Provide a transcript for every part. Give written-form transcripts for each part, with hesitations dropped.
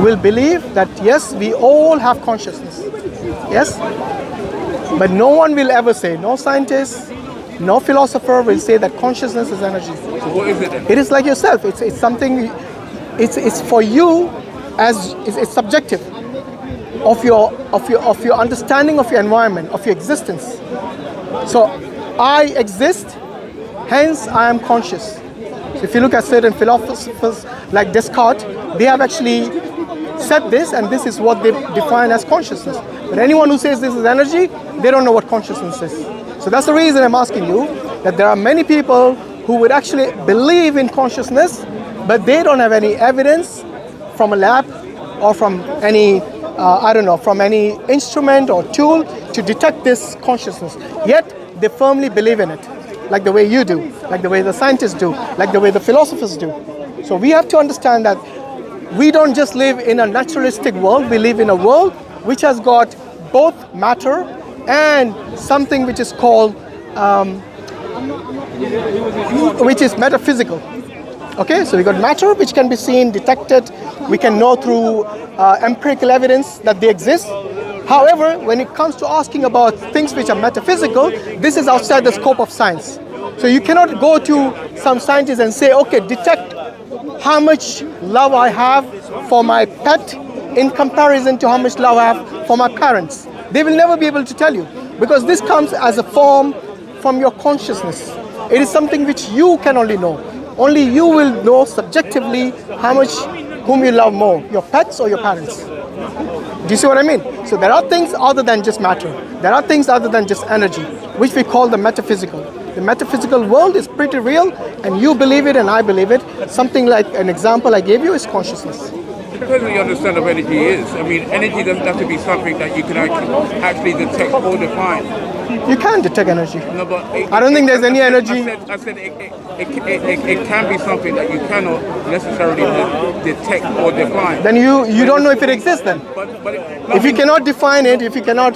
will believe that yes, we all have consciousness. Yes? But no one will ever say, no scientist, no philosopher will say that consciousness is energy. So what is it then? It is like yourself. It's something. It's for you, as it's subjective of your understanding of your environment, of your existence. So I exist, hence I am conscious. So if you look at certain philosophers like Descartes, they have actually said this, and this is what they define as consciousness. But anyone who says this is energy, they don't know what consciousness is. So that's the reason I'm asking you that there are many people who would actually believe in consciousness, but they don't have any evidence from a lab or from any, from any instrument or tool to detect this consciousness. Yet they firmly believe in it, like the way you do, like the way the scientists do, like the way the philosophers do. So we have to understand that we don't just live in a naturalistic world, we live in a world which has got both matter and something which is called, which is metaphysical. Okay, so we got matter which can be seen, detected, we can know through empirical evidence that they exist. However, when it comes to asking about things which are metaphysical, this is outside the scope of science. So you cannot go to some scientists and say, okay, detect how much love I have for my pet in comparison to how much love I have for my parents. They will never be able to tell you, because this comes as a form from your consciousness. It is something which you can only know. Only you will know subjectively how much, whom you love more, your pets or your parents. Do you see what I mean? So there are things other than just matter. There are things other than just energy, which we call the metaphysical. The metaphysical world is pretty real, and you believe it and I believe it. Something like an example I gave you is consciousness. It depends what you understand of energy is. I mean, energy doesn't have to be something that you can actually detect or define. You can detect energy. No, but I don't think there's any energy. I said it can be something that you cannot necessarily detect or define. Then you don't know if it exists then. If you cannot define it, if you cannot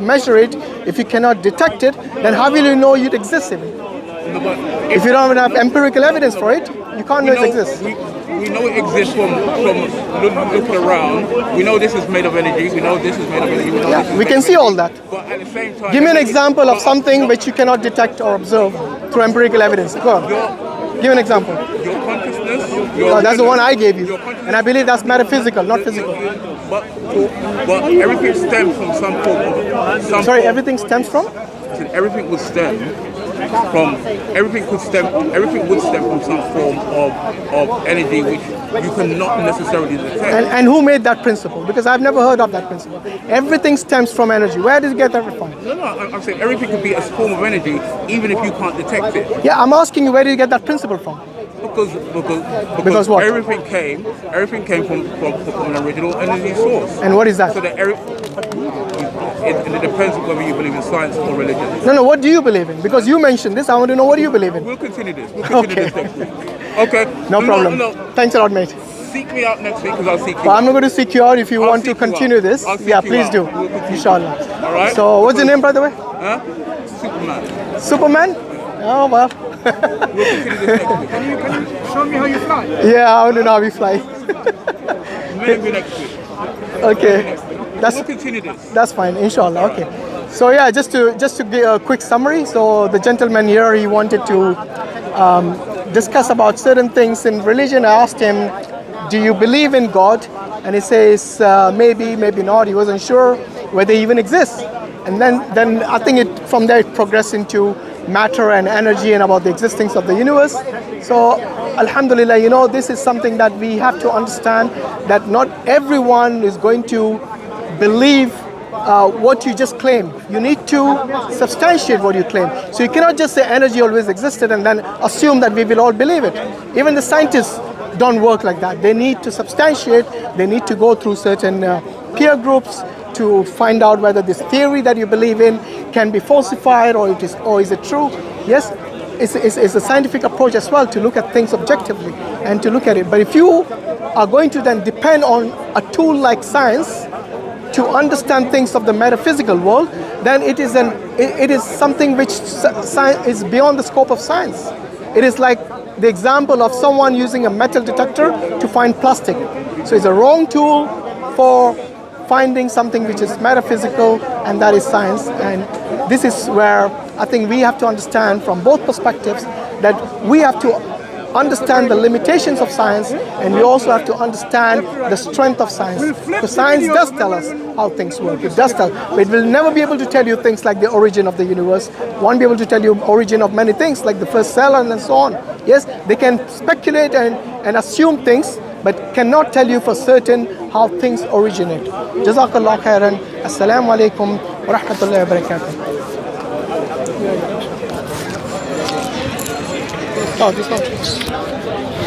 measure it, if you cannot detect it, then how will you know it exists even? No, but if you don't have empirical evidence for it, you can't know it exists. We know it exists from looking around. We know this is made of energy. We know this is made of energy. We know we can see all that. But at the same time, give me an example of something which you cannot detect or observe through empirical evidence. Go on. Give an example. Your consciousness. That's the one I gave you, and I believe that's metaphysical, not physical. But everything stems from some form. Sorry, everything stems from? Everything would stem from everything would stem from some form of energy which you cannot necessarily detect. And who made that principle? Because I've never heard of that principle. Everything stems from energy. Where did you get that from? No, I'm saying everything could be a form of energy even if you can't detect it. Yeah, I'm asking you, where did you get that principle from? Because what? Everything came from an original energy source. And what is that? So that it depends on whether you believe in science or religion. No, what do you believe in? Because you mentioned this, I want to know what do you believe in. We'll continue this. This next week. Okay. No problem. Thanks a lot, mate. Seek me out next week because I'll seek you. Well, I'm not going to seek you out if you want to continue this. Yeah, please do. Inshallah. All right. So, what's your name, by the way? Superman. Superman? Oh, well. We'll continue this next week. Can you show me how you fly? Yeah, I want to know how we fly. Maybe next week. Okay. We'll continue this. That's fine, inshallah. Okay. So yeah, just to give a quick summary. So the gentleman here, he wanted to discuss about certain things in religion. I asked him, do you believe in God? And he says, maybe, maybe not. He wasn't sure whether he even exists. And then I think from there it progressed into matter and energy and about the existence of the universe. So alhamdulillah, this is something that we have to understand, that not everyone is going to believe what you just claim. You need to substantiate what you claim. So you cannot just say energy always existed and then assume that we will all believe it. Even the scientists don't work like that. They need to substantiate. They need to go through certain peer groups to find out whether this theory that you believe in can be falsified or is it true. Yes, it's a scientific approach as well to look at things objectively and to look at it. But if you are going to then depend on a tool like science to understand things of the metaphysical world, then it is something which science is beyond the scope of science. It is like the example of someone using a metal detector to find plastic. So it's a wrong tool for finding something which is metaphysical, and that is science. And this is where I think we have to understand from both perspectives that we have to understand the limitations of science, and we also have to understand the strength of science. Because science does tell us how things work. It does tell, but it will never be able to tell you things like the origin of the universe. Won't be able to tell you origin of many things like the first cell and so on. Yes, they can speculate and assume things, but cannot tell you for certain how things originate. Jazakallah khairan. Assalamu alaikum wa rahmatullahi wa barakatuh. Oh, this one.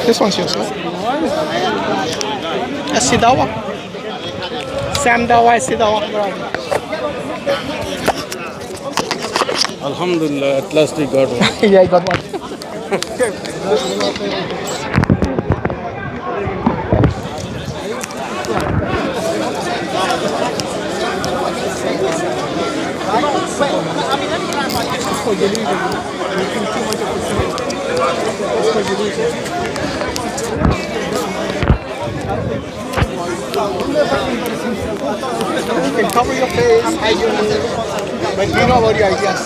This one's yours, right? Sidawa. Sam Dawa, Sidawa. Alhamdulillah, at last we got one. Yeah, I got one. You can cover your face, hide your nose, but we know about your ideas.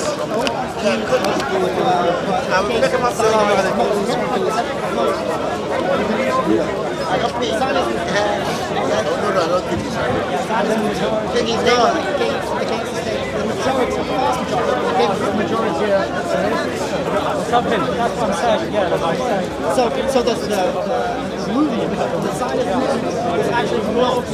So the movement, the side of movement was actually not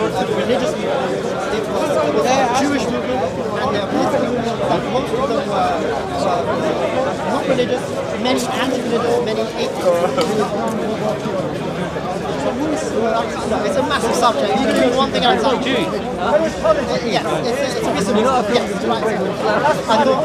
a religious movement. It was a Jewish movement, and there were Muslim movements, but most of them were not religious, many anti-religious, many atheists. It's a massive subject. You can do one thing at a time. Yes, it's a reason. Yes, right. I thought